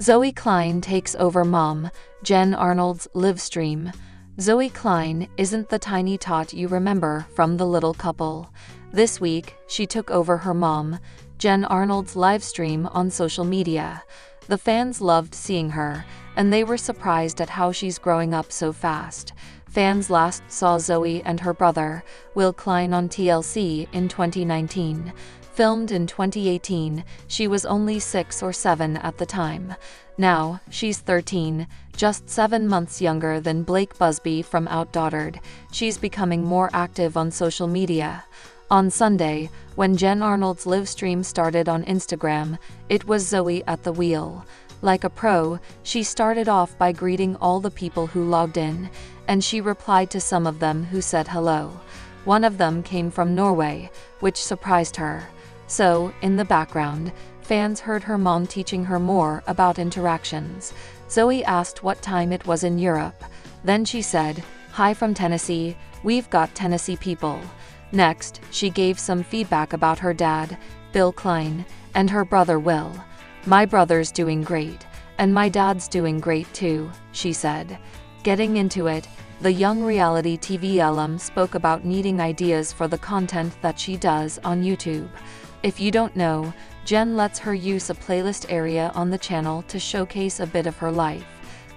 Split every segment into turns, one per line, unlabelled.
Zoey Klein takes over mom, Jen Arnold's live stream. Zoey Klein isn't the tiny tot you remember from The Little Couple. This week, she took over her mom, Jen Arnold's live stream on social media. The fans loved seeing her, and they were surprised at how she's growing up so fast. Fans last saw Zoey and her brother, Will Klein, on TLC in 2019. Filmed in 2018, she was only 6 or 7 at the time. Now, she's 13, just 7 months younger than Blake Busby from Outdaughtered. She's becoming more active on social media. On Sunday, when Jen Arnold's live stream started on Instagram, it was Zoey at the wheel. Like a pro, she started off by greeting all the people who logged in, and she replied to some of them who said hello. One of them came from Norway, which surprised her. So, in the background, fans heard her mom teaching her more about interactions. Zoey asked what time it was in Europe. Then she said, "Hi from Tennessee, we've got Tennessee people." Next, she gave some feedback about her dad, Bill Klein, and her brother Will. "My brother's doing great, and my dad's doing great too," she said. Getting into it, the young reality TV alum spoke about needing ideas for the content that she does on YouTube. If you don't know, Jen lets her use a playlist area on the channel to showcase a bit of her life.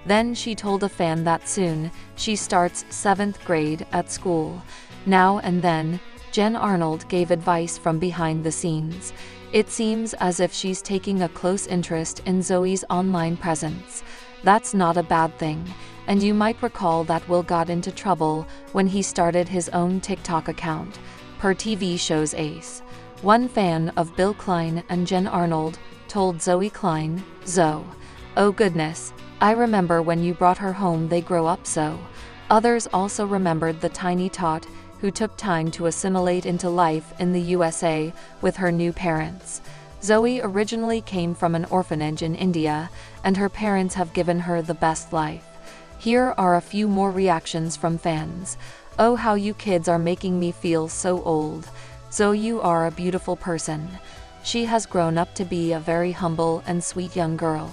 Then she told a fan that soon, she starts 7th grade at school. Now and then, Jen Arnold gave advice from behind the scenes. It seems as if she's taking a close interest in Zoey's online presence. That's not a bad thing, and you might recall that Will got into trouble when he started his own TikTok account, per TV show's Ace. One fan of Bill Klein and Jen Arnold told Zoey Klein, "Zoe, oh goodness, I remember when you brought her home, they grow up so." Others also remembered the tiny tot who took time to assimilate into life in the USA with her new parents. Zoey originally came from an orphanage in India, and her parents have given her the best life. Here are a few more reactions from fans. "Oh, how you kids are making me feel so old. Zoe, you are a beautiful person. She has grown up to be a very humble and sweet young girl.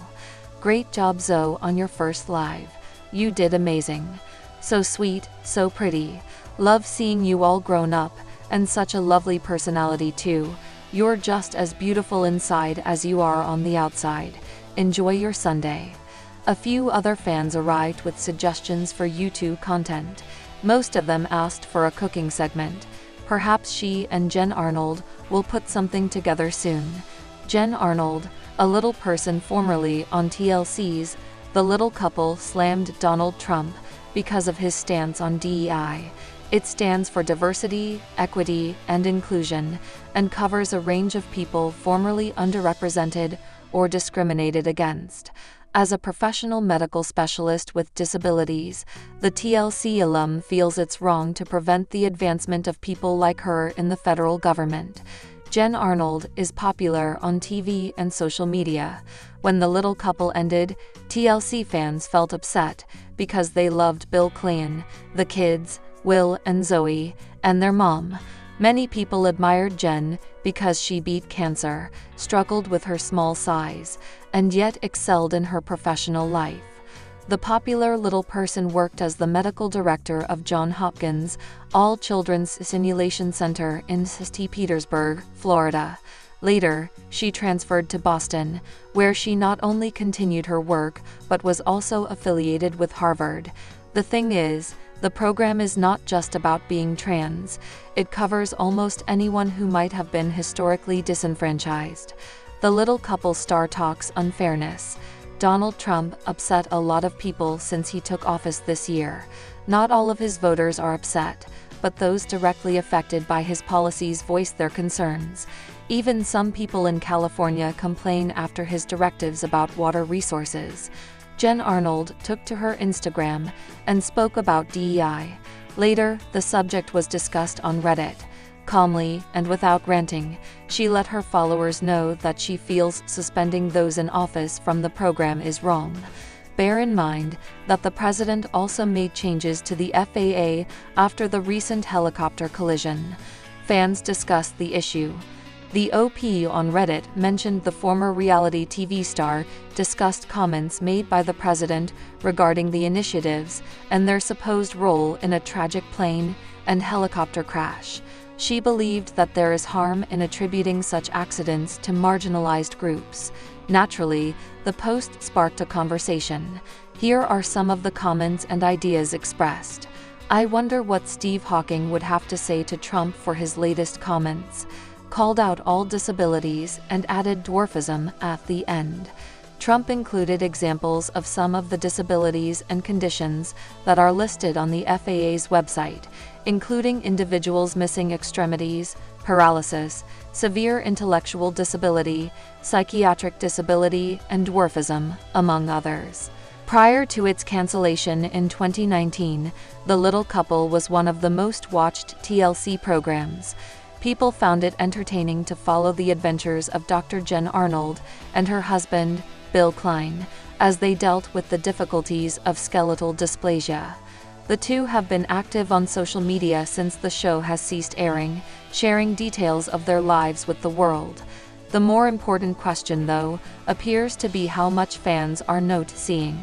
Great job, Zoe, on your first live. You did amazing. So sweet, so pretty. Love seeing you all grown up, and such a lovely personality too. You're just as beautiful inside as you are on the outside. Enjoy your Sunday." A few other fans arrived with suggestions for YouTube content. Most of them asked for a cooking segment. Perhaps she and Jen Arnold will put something together soon. Jen Arnold, a little person formerly on TLC's The Little Couple, slammed Donald Trump because of his stance on DEI. It stands for diversity, equity, and inclusion, and covers a range of people formerly underrepresented or discriminated against. As a professional medical specialist with disabilities, the TLC alum feels it's wrong to prevent the advancement of people like her in the federal government. Jen Arnold is popular on TV and social media. When The Little Couple ended, TLC fans felt upset because they loved Bill Klein, the kids, Will and Zoey, and their mom. Many people admired Jen because she beat cancer, struggled with her small size, and yet excelled in her professional life. The popular little person worked as the medical director of Johns Hopkins All Children's Simulation Center in St. Petersburg, Florida. Later, she transferred to Boston, where she not only continued her work but was also affiliated with Harvard. The thing is, the program is not just about being trans. It covers almost anyone who might have been historically disenfranchised. The Little Couple star talks unfairness. Donald Trump upset a lot of people since he took office this year. Not all of his voters are upset, but those directly affected by his policies voice their concerns. Even some people in California complain after his directives about water resources. Jen Arnold took to her Instagram and spoke about DEI. Later, the subject was discussed on Reddit. Calmly and without ranting, she let her followers know that she feels suspending those in office from the program is wrong. Bear in mind that the president also made changes to the FAA after the recent helicopter collision. Fans discussed the issue. The OP on Reddit mentioned the former reality TV star discussed comments made by the president regarding the initiatives and their supposed role in a tragic plane and helicopter crash. She believed that there is harm in attributing such accidents to marginalized groups. Naturally, the post sparked a conversation. Here are some of the comments and ideas expressed. I wonder what Steve Hawking would have to say to Trump for his latest comments. Called out all disabilities and added dwarfism at the end. Trump included examples of some of the disabilities and conditions that are listed on the FAA's website, including individuals missing extremities, paralysis, severe intellectual disability, psychiatric disability, and dwarfism, among others. Prior to its cancellation in 2019, The Little Couple was one of the most watched TLC programs. People found it entertaining to follow the adventures of Dr. Jen Arnold and her husband, Bill Klein, as they dealt with the difficulties of skeletal dysplasia. The two have been active on social media since the show has ceased airing, sharing details of their lives with the world. The more important question, though, appears to be how much fans are seeing.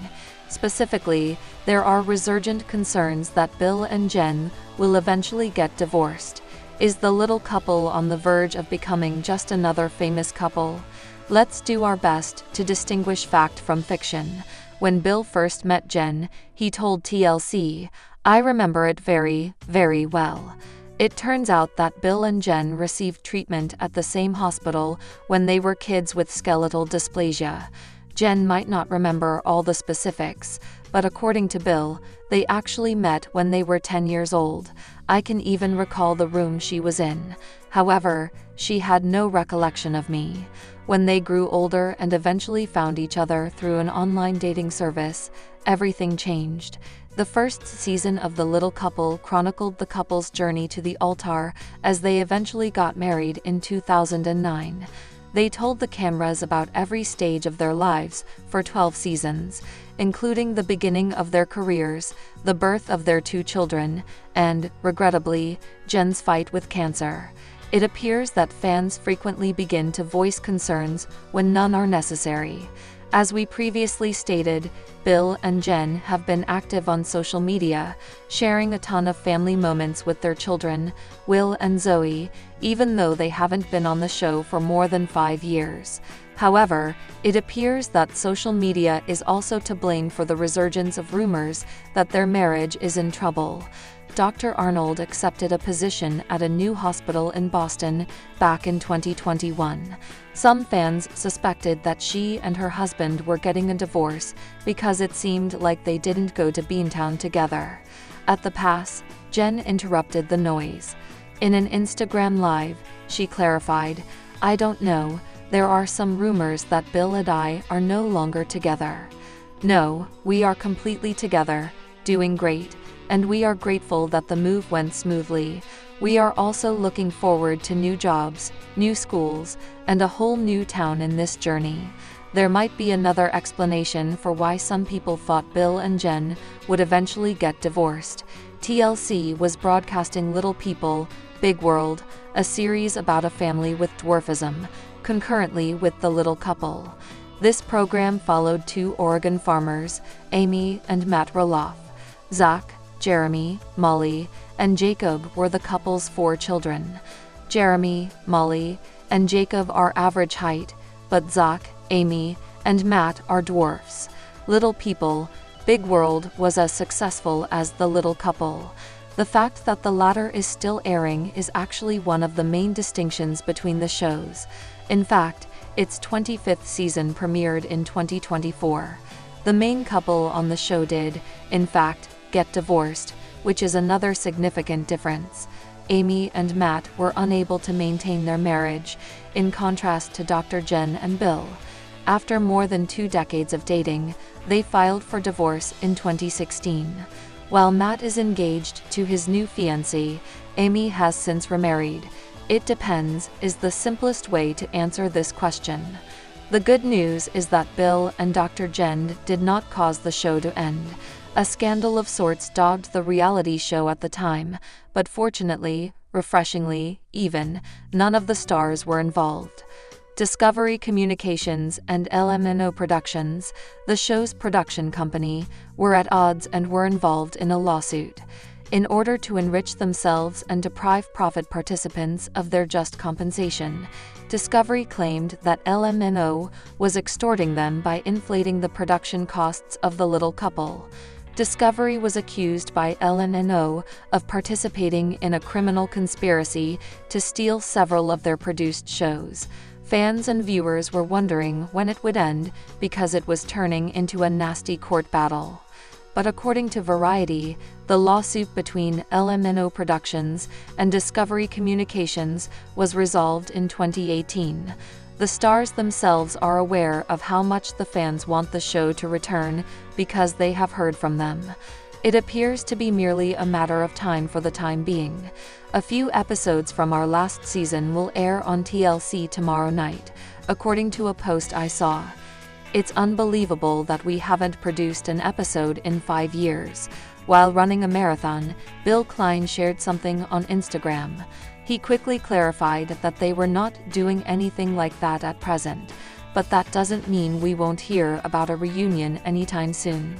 Specifically, there are resurgent concerns that Bill and Jen will eventually get divorced. Is The Little Couple on the verge of becoming just another famous couple? Let's do our best to distinguish fact from fiction. When Bill first met Jen, he told TLC, "I remember it very, very well." It turns out that Bill and Jen received treatment at the same hospital when they were kids with skeletal dysplasia. Jen might not remember all the specifics, but according to Bill, they actually met when they were 10 years old. I can even recall the room she was in. However, she had no recollection of me. When they grew older and eventually found each other through an online dating service, everything changed. The first season of The Little Couple chronicled the couple's journey to the altar as they eventually got married in 2009. They told the cameras about every stage of their lives for 12 seasons, including the beginning of their careers, the birth of their 2 children, and, regrettably, Jen's fight with cancer. It appears that fans frequently begin to voice concerns when none are necessary. As we previously stated, Bill and Jen have been active on social media, sharing a ton of family moments with their children, Will and Zoey, even though they haven't been on the show for more than 5 years. However, it appears that social media is also to blame for the resurgence of rumors that their marriage is in trouble. Dr. Arnold accepted a position at a new hospital in Boston back in 2021. Some fans suspected that she and her husband were getting a divorce because it seemed like they didn't go to Beantown together. At the pass, Jen interrupted the noise. In an Instagram Live, she clarified, "I don't know, there are some rumors that Bill and I are no longer together. No, we are completely together, doing great, and we are grateful that the move went smoothly. We are also looking forward to new jobs, new schools, and a whole new town in this journey." There might be another explanation for why some people thought Bill and Jen would eventually get divorced. TLC was broadcasting Little People, Big World, a series about a family with dwarfism, concurrently with The Little Couple. This program followed 2 Oregon farmers, Amy and Matt Roloff. Zach, Jeremy, Molly, and Jacob were the couple's 4 children. Jeremy, Molly, and Jacob are average height, but Zach, Amy, and Matt are dwarfs. Little People, Big World was as successful as The Little Couple. The fact that the latter is still airing is actually one of the main distinctions between the shows. In fact, its 25th season premiered in 2024. The main couple on the show did, in fact, get divorced, which is another significant difference. Amy and Matt were unable to maintain their marriage, in contrast to Dr. Jen and Bill. After more than 2 decades of dating, they filed for divorce in 2016. While Matt is engaged to his new fiancée, Amy has since remarried. It depends is the simplest way to answer this question. The good news is that Bill and Dr. Jen did not cause the show to end. A scandal of sorts dogged the reality show at the time, but fortunately, Refreshingly, even, none of the stars were involved. Discovery Communications and LMNO Productions, the show's production company, were at odds and were involved in a lawsuit. In order to enrich themselves and deprive profit participants of their just compensation, Discovery claimed that LMNO was extorting them by inflating the production costs of The Little Couple. Discovery was accused by LMNO of participating in a criminal conspiracy to steal several of their produced shows. Fans and viewers were wondering when it would end because it was turning into a nasty court battle. But according to Variety, the lawsuit between LMNO Productions and Discovery Communications was resolved in 2018. The stars themselves are aware of how much the fans want the show to return because they have heard from them. It appears to be merely a matter of time for the time being. A few episodes from our last season will air on TLC tomorrow night, according to a post I saw. It's unbelievable that we haven't produced an episode in 5 years. While running a marathon, Bill Klein shared something on Instagram. He quickly clarified that they were not doing anything like that at present, but that doesn't mean we won't hear about a reunion anytime soon.